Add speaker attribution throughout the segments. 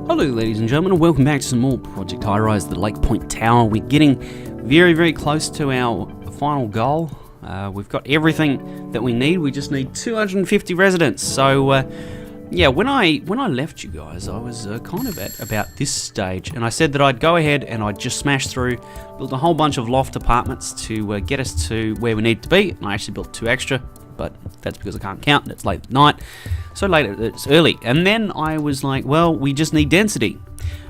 Speaker 1: Hello ladies and gentlemen, and welcome back to some more Project Highrise, the Lake Point Tower. We're getting very close to our final goal. We've got everything that we need. We just need 250 residents. So yeah, when I left you guys, I was kind of at about this stage, and I said that I'd go ahead and I'd just smash through, build a whole bunch of loft apartments to get us to where we need to be. And I actually built 2 extra, but that's because I can't count and it's late at night. So late, it's early. And then I was like, well, we just need density.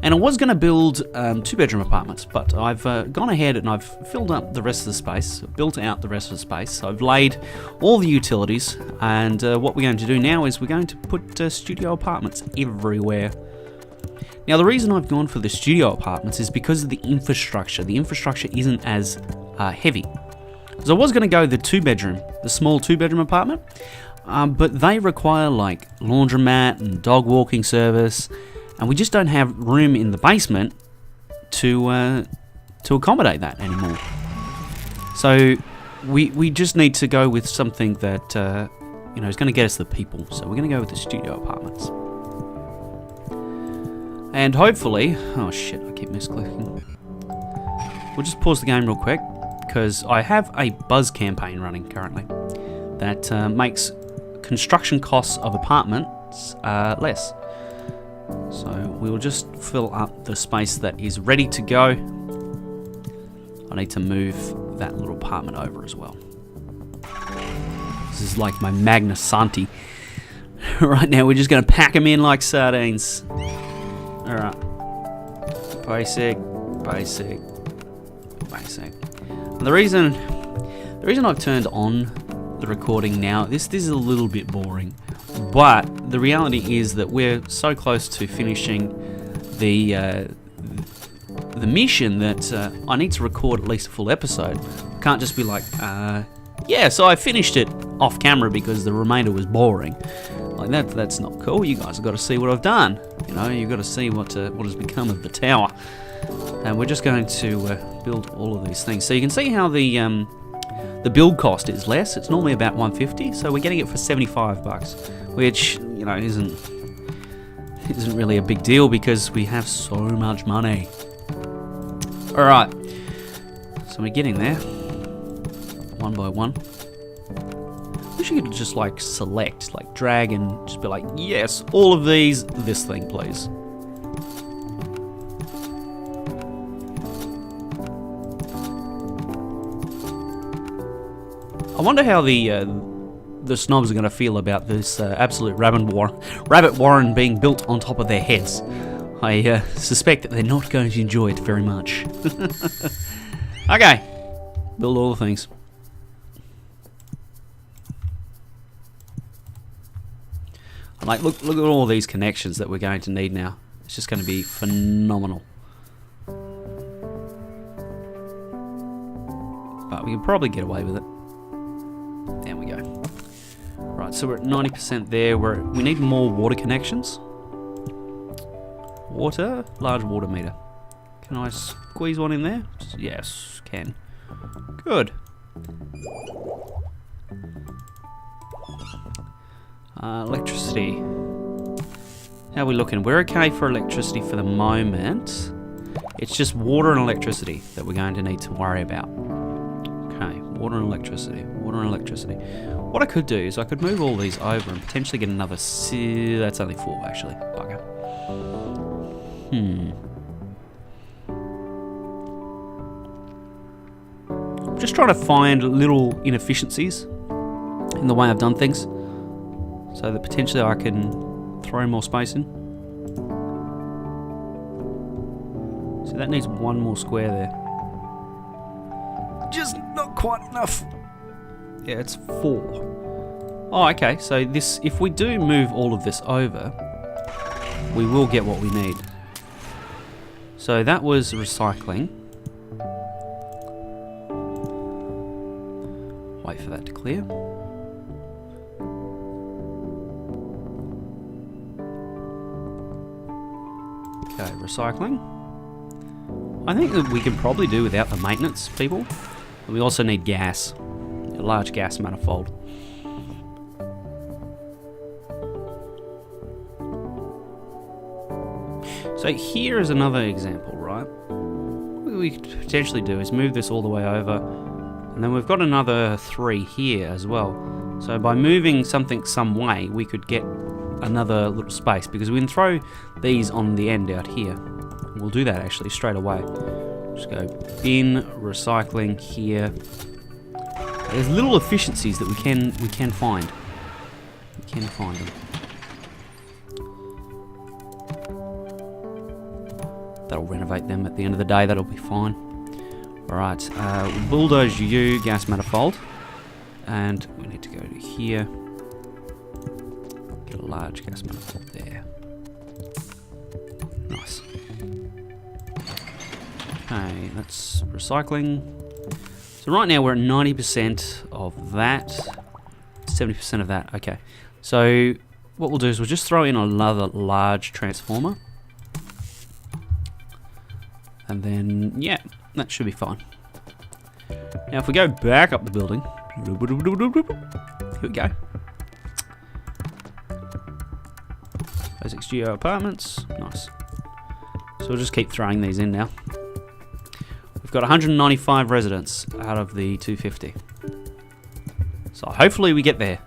Speaker 1: And I was going to build 2-bedroom apartments, but I've gone ahead and I've filled up the rest of the space, built out the rest of the space. So I've laid all the utilities, and what we're going to do now is we're going to put studio apartments everywhere. Now, the reason I've gone for the studio apartments is because of the infrastructure. The infrastructure isn't as heavy. So I was going to go the 2-bedroom, the small 2-bedroom apartment, but they require like laundromat and dog walking service, and we just don't have room in the basement to accommodate that anymore. So we just need to go with something that is going to get us the people. So we're going to go with the studio apartments, and hopefully, oh shit, I keep misclicking. We'll just pause the game real quick, because I have a buzz campaign running currently that makes construction costs of apartments less. So we will just fill up the space that is ready to go. I need to move that little apartment over as well. This is like my Magna Santi. Right now we're just going to pack them in like sardines. Alright. Basic. And the reason I've turned on the recording now, this is a little bit boring, but the reality is that we're so close to finishing the mission that I need to record at least a full episode. I can't just be like, yeah, so I finished it off camera because the remainder was boring. Like that's not cool. You guys have got to see what I've done. You know, you've got to see what has become of the tower. And we're just going to build all of these things. So you can see how the build cost is less. It's normally about 150, so we're getting it for 75 bucks, which, you know, isn't really a big deal because we have so much money. All right, so we're getting there one by one. I wish you could just like select, like drag and just be like, yes, all of these, this thing, please. I wonder how the snobs are going to feel about this absolute rabbit warren being built on top of their heads. I suspect that they're not going to enjoy it very much. Okay, build all the things. Like, look at all these connections that we're going to need now. It's just going to be phenomenal. But we can probably get away with it. There we go. Right, so we're at 90% there. We need more water connections. Water, large water meter. Can I squeeze one in there? Yes, can. Good. Electricity. How are we looking? We're okay for electricity for the moment. It's just water and electricity that we're going to need to worry about. Okay, water and electricity. What I could do is I could move all these over and potentially get another that's only 4 actually. Bugger. I'm just trying to find little inefficiencies in the way I've done things, so that potentially I can throw more space in. So that needs 1 more square there. Just not quite enough. Yeah, it's 4. Oh, okay, so this, if we do move all of this over, we will get what we need. So that was recycling. Wait for that to clear. Okay, recycling. I think that we can probably do without the maintenance people. We also need gas. A large gas manifold. So here is another example, right? What we could potentially do is move this all the way over, and then we've got another 3 here as well. So by moving something some way, we could get another little space, because we can throw these on the end out here. We'll do that actually straight away. Just go bin, recycling here. There's little efficiencies that we can find. We can find them. That'll renovate them at the end of the day. That'll be fine. All right, bulldoze you, gas manifold, and we need to go to here. Get a large gas manifold there. Nice. Okay, that's recycling. So right now we're at 90% of that, 70% of that. Okay, so what we'll do is we'll just throw in another large transformer, and then yeah, that should be fine. Now if we go back up the building, here we go. Basic studio apartments, nice. So we'll just keep throwing these in now. We've got 195 residents out of the 250. So hopefully we get there.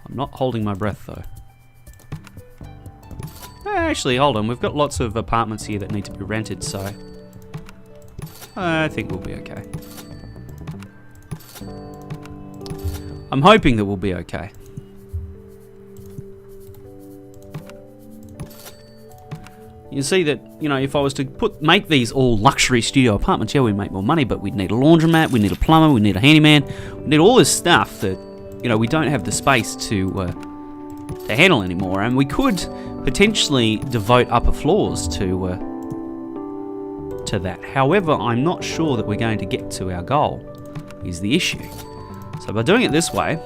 Speaker 1: I'm not holding my breath though. Actually, hold on. We've got lots of apartments here that need to be rented, so I think we'll be okay. I'm hoping that we'll be okay. You can see that, you know, if I was to make these all luxury studio apartments, yeah, we'd make more money, but we'd need a laundromat, we'd need a plumber, we'd need a handyman, we'd need all this stuff that, you know, we don't have the space to handle anymore. And we could potentially devote upper floors to that. However, I'm not sure that we're going to get to our goal, is the issue. So by doing it this way,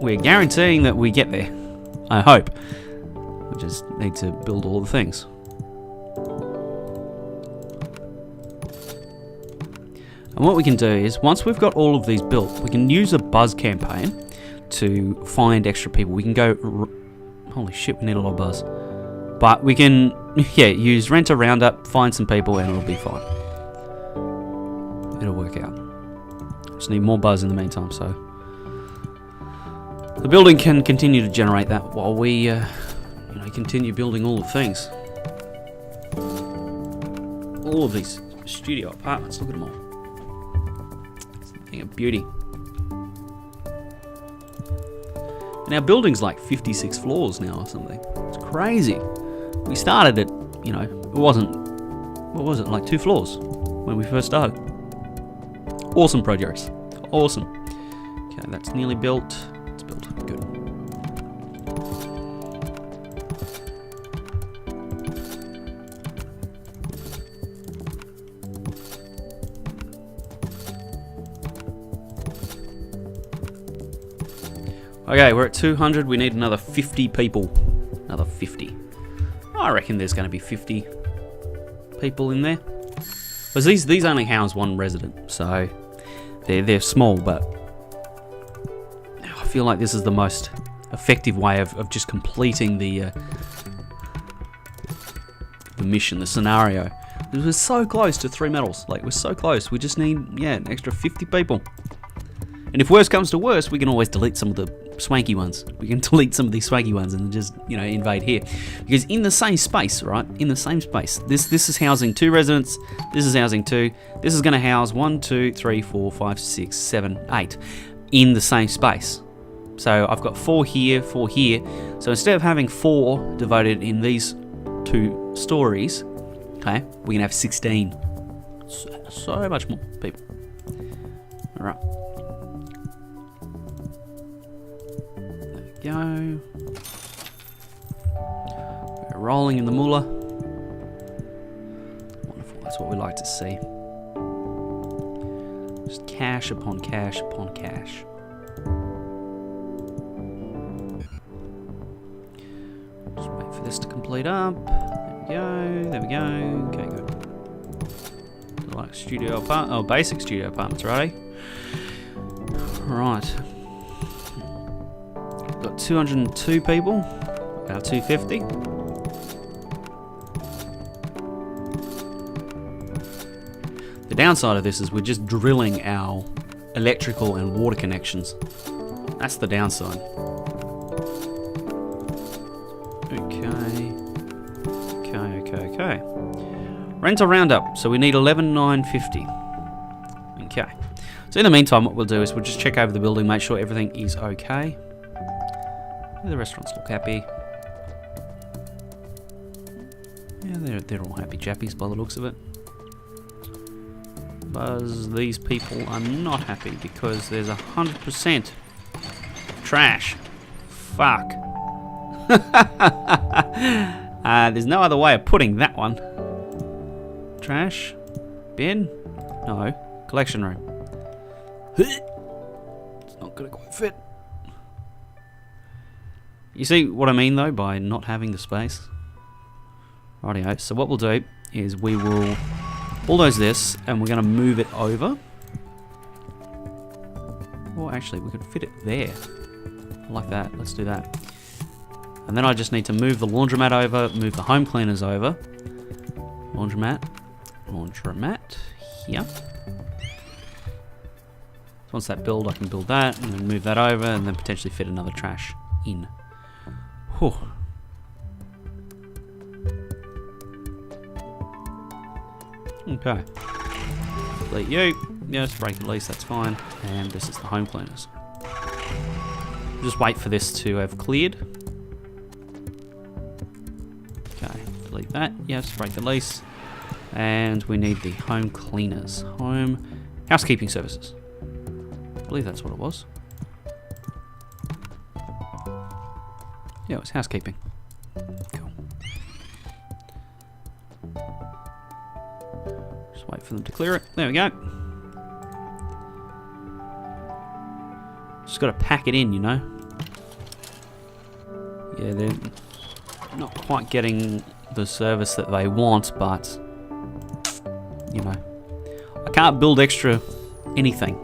Speaker 1: we're guaranteeing that we get there. I hope. We just need to build all the things. And what we can do is, once we've got all of these built, we can use a buzz campaign to find extra people. We can go... Holy shit, we need a lot of buzz. But we can, yeah, use rent a roundup, find some people, and it'll be fine. It'll work out. Just need more buzz in the meantime, so... The building can continue to generate that while we, you know, continue building all the things. All of these studio apartments, look at them all. It's a thing of beauty. And our building's like 56 floors now or something. It's crazy. We started at, you know, it wasn't, what was it, like 2 floors when we first started. Awesome progress. Awesome. Okay, that's nearly built. It's built. Good. Okay, we're at 200. We need another 50 people. Another 50. I reckon there's going to be 50 people in there. Because these only house 1 resident, so they're small, but I feel like this is the most effective way of just completing the mission, the scenario. We're so close to 3 medals. Like, we're so close. We just need, yeah, an extra 50 people. And if worse comes to worse, we can always delete some of the swanky ones. We can delete some of these swanky ones and just, you know, invade here. Because in the same space, right? In the same space. This is housing 2 residents. This is housing 2. This is going to house 1, 2, 3, 4, 5, 6, 7, 8 in the same space. So I've got 4 here, 4 here. So instead of having 4 devoted in these 2 stories, okay, we can have 16. So much more people. All right. Go. We're rolling in the moolah. Wonderful, that's what we like to see. Just cash upon cash upon cash. Just wait for this to complete up. There we go. Okay, good. Like studio apartment, oh, basic studio apartments, right? Right. Got 202 people, about 250. downside of this is we're just drilling our electrical and water connections. That's the downside. Okay. Rental roundup. So we need 11,950. Okay. So in the meantime, what we'll do is we'll just check over the building, make sure everything is okay. The restaurants look happy. Yeah, they're all happy chappies by the looks of it. But these people are not happy because there's 100% trash. Fuck. There's no other way of putting that one. Trash? Bin? No. Collection room. It's not gonna quite fit. You see what I mean though by not having the space? Rightio, so what we'll do is we will bulldoze this and we're going to move it over. Or actually we could fit it there. Like that, let's do that. And then I just need to move the laundromat over, move the home cleaners over. Laundromat here. So once that build, I can build that and then move that over and then potentially fit another trash in. Whew. Okay. Delete you. Yes, break the lease, that's fine. And this is the home cleaners. Just wait for this to have cleared. Okay, delete that. Yes, break the lease. And we need the home cleaners. Home housekeeping services. I believe that's what it was. Yeah, it was housekeeping. Cool. Just wait for them to clear it. There we go. Just got to pack it in, you know. Yeah, they're not quite getting the service that they want, but you know, I can't build extra anything.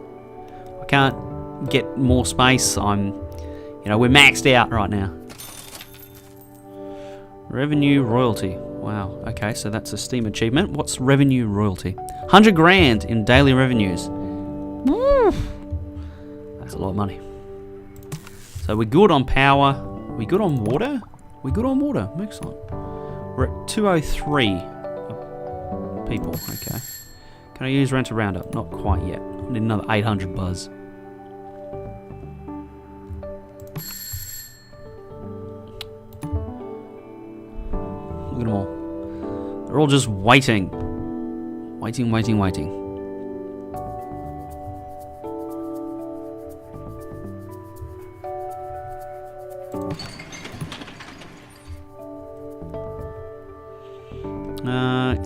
Speaker 1: I can't get more space. We're maxed out right now. Revenue royalty. Wow. Okay, so that's a Steam achievement. What's revenue royalty? 100 grand in daily revenues. Woo. That's a lot of money. So we're good on power. We good on water? We're good on water. Excellent. We're at 203 people. Okay. Can I use rent a roundup? Not quite yet. I need another 800 buzz. Look at them all. They're all just waiting. Waiting.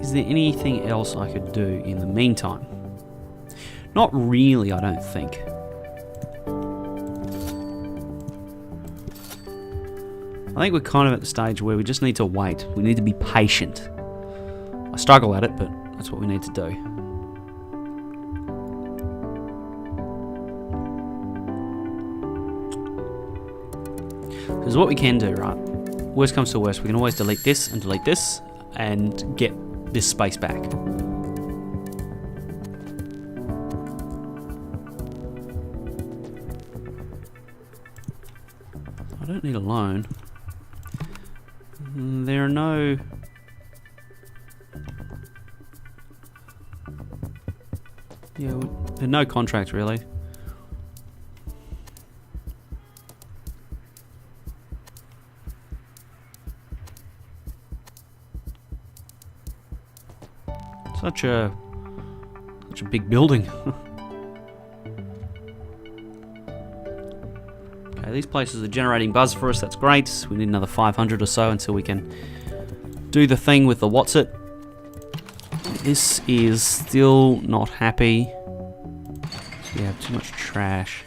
Speaker 1: Is there anything else I could do in the meantime? Not really, I don't think. I think we're kind of at the stage where we just need to wait. We need to be patient. I struggle at it, but that's what we need to do. Because what we can do, right? Worst comes to worst, we can always delete this and get this space back. I don't need a loan. There are no... Yeah, there are no contracts really. Such a big building. Okay, these places are generating buzz for us, that's great. We need another 500 or so until we can do the thing with the what's it. This is still not happy. So we have too much trash.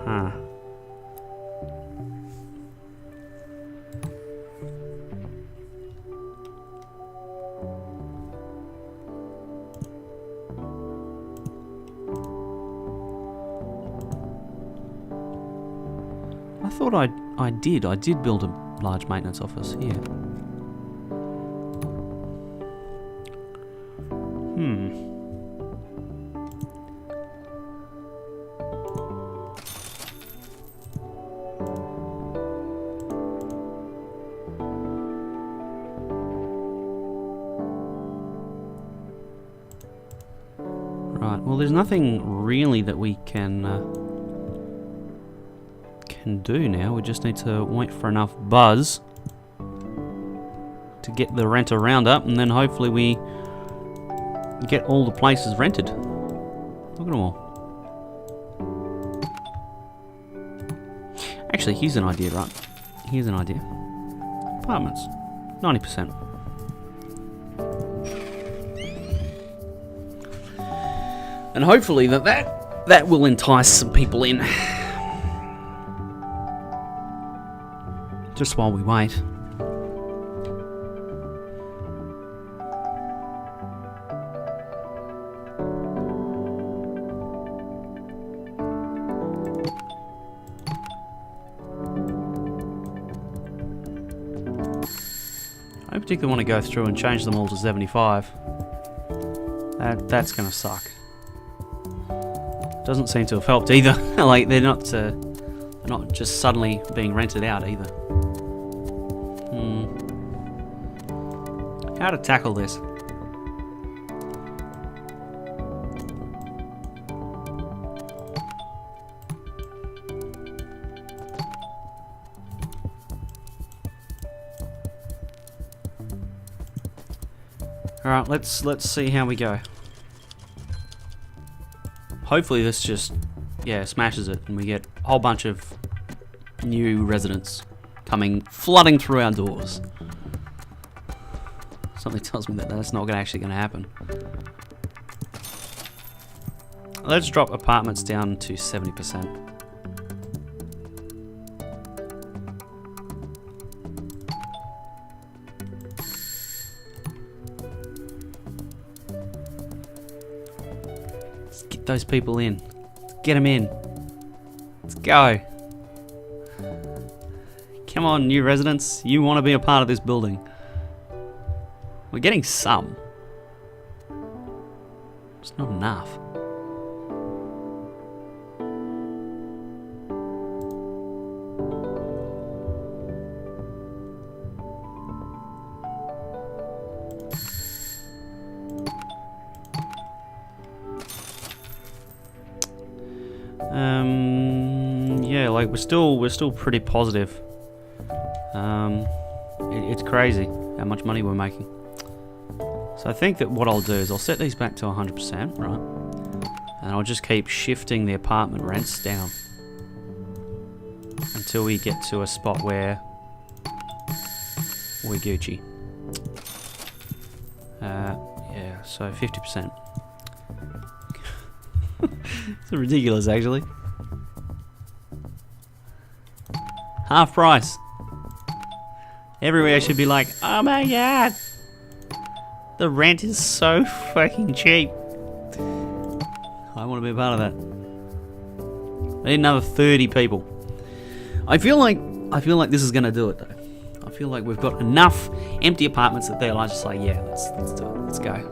Speaker 1: Huh. I thought I did build a large maintenance office here. Right, well there's nothing really that we can do now. We just need to wait for enough buzz to get the renter round up, and then hopefully we get all the places rented. Look at them all. Actually, here's an idea, right? Here's an idea. Apartments. 90%. And hopefully that will entice some people in. Just while we wait. I particularly want to go through and change them all to 75. That's going to suck. Doesn't seem to have helped either. Like they're not just suddenly being rented out either. How to tackle this? Alright, let's see how we go. Hopefully this just, smashes it and we get a whole bunch of new residents flooding through our doors. Something tells me that that's not actually going to happen. Let's drop apartments down to 70%. Let's get those people in. Let's get them in. Let's go. Come on, new residents. You want to be a part of this building. We're getting some. It's not enough. Yeah, like we're still pretty positive. It's crazy how much money we're making. So I think that what I'll do is I'll set these back to 100%, right? And I'll just keep shifting the apartment rents down until we get to a spot where we're Gucci. Yeah, so 50%. It's ridiculous, actually. Half price. Everywhere should be like, oh my god, the rent is so fucking cheap. I want to be a part of that. I need another 30 people. I feel like this is gonna do it though. I feel like we've got enough empty apartments that they're just like, yeah, let's do it. Let's go.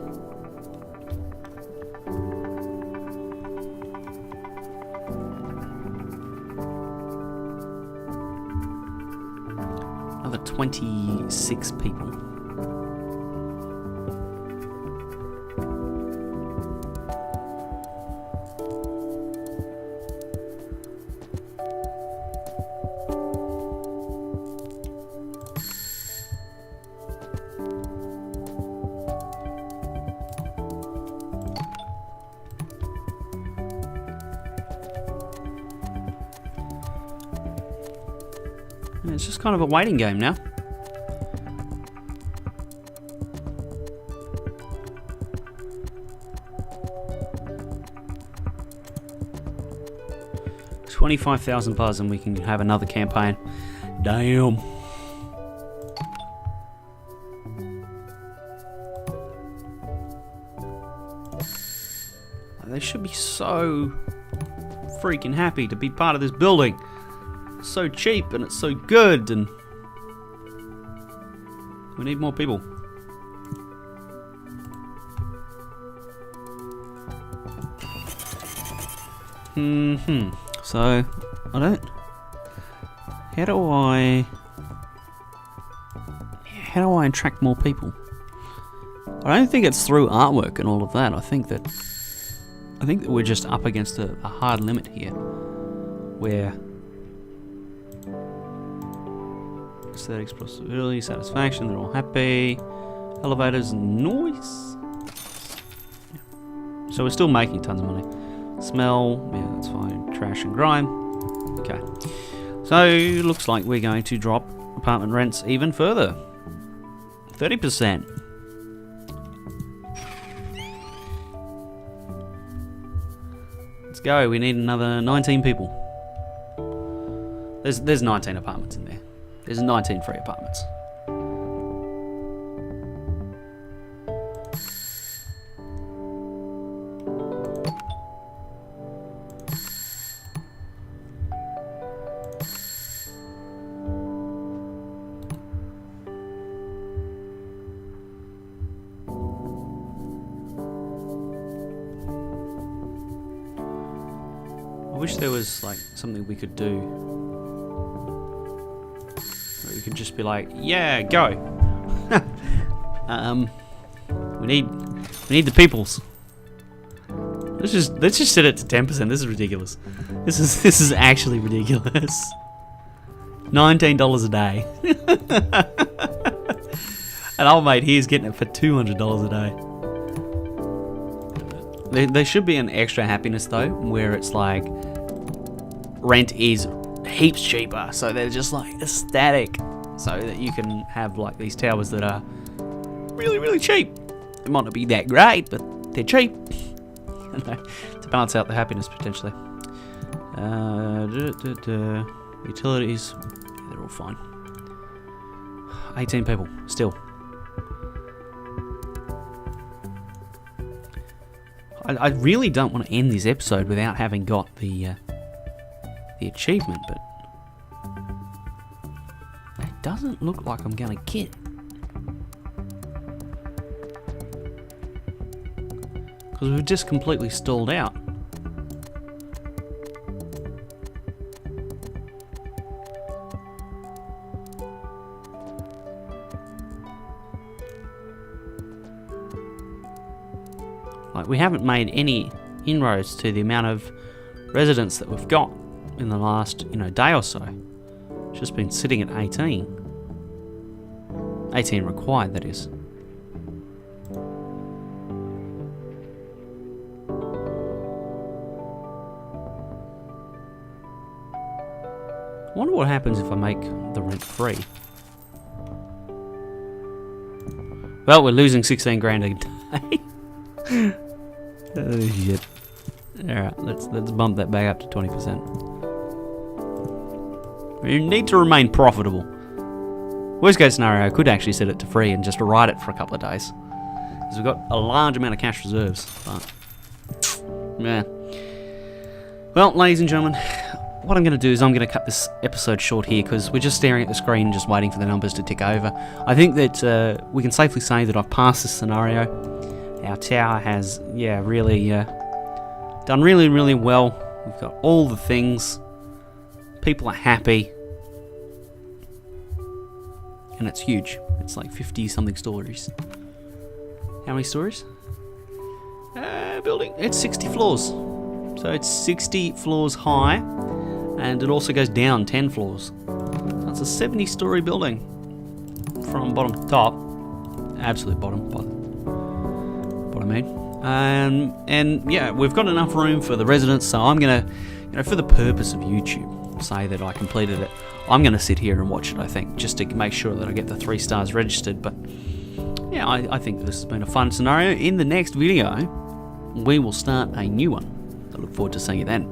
Speaker 1: Another 26 people. It's just kind of a waiting game now. $25,000 buzz and we can have another campaign. Damn. They should be so freaking happy to be part of this building. It's so cheap and it's so good, and we need more people. So, I don't... How do I attract more people? I don't think it's through artwork and all of that. I think that we're just up against a hard limit here, where aesthetics, possibility, satisfaction, they're all happy. Elevators, noise. Yeah. So we're still making tons of money. Smell, yeah, that's fine. Trash and grime. Okay. So looks like we're going to drop apartment rents even further. 30%. Let's go. We need another 19 people. There's 19 apartments in there. There's 19 free apartments. I wish there was like something we could do where we could just be like, yeah, go. We need the peoples. Let's just set it to 10%. This is ridiculous. This is actually ridiculous. $19 a day. And old mate here's getting it for $200 a day. There should be an extra happiness though, where it's like rent is heaps cheaper, so they're just like ecstatic, so that you can have like these towers that are really, really cheap. They might not be that great, but they're cheap. To balance out the happiness potentially. Utilities, yeah, they're all fine. 18 people still. I really don't want to end this episode without having got the achievement, but it doesn't look like I'm gonna get it. Because we've just completely stalled out. Like, we haven't made any inroads to the amount of residents that we've got in the last, day or so. It's just been sitting at 18. 18 required, that is. I wonder what happens if I make the rent free. Well, we're losing 16 grand a day. Oh shit. Alright, let's bump that back up to 20%. We need to remain profitable. Worst case scenario, I could actually set it to free and just ride it for a couple of days, because we've got a large amount of cash reserves. But yeah. Well, ladies and gentlemen, what I'm going to do is I'm going to cut this episode short here, because we're just staring at the screen just waiting for the numbers to tick over. I think that we can safely say that I've passed this scenario. Our tower has, really done really, really well. We've got all the things. People are happy. And it's huge. It's like 50-something stories. How many stories? Building. It's 60 floors. So it's 60 floors high. And it also goes down 10 floors. That's a 70-story building. From bottom to top. Absolute bottom, by what I mean. And yeah, we've got enough room for the residents, so I'm gonna, for the purpose of YouTube, say that I completed it. I'm gonna sit here and watch it, I think, just to make sure that I get the 3 stars registered. But yeah, I think this has been a fun scenario. In the next video, we will start a new one. I look forward to seeing you then.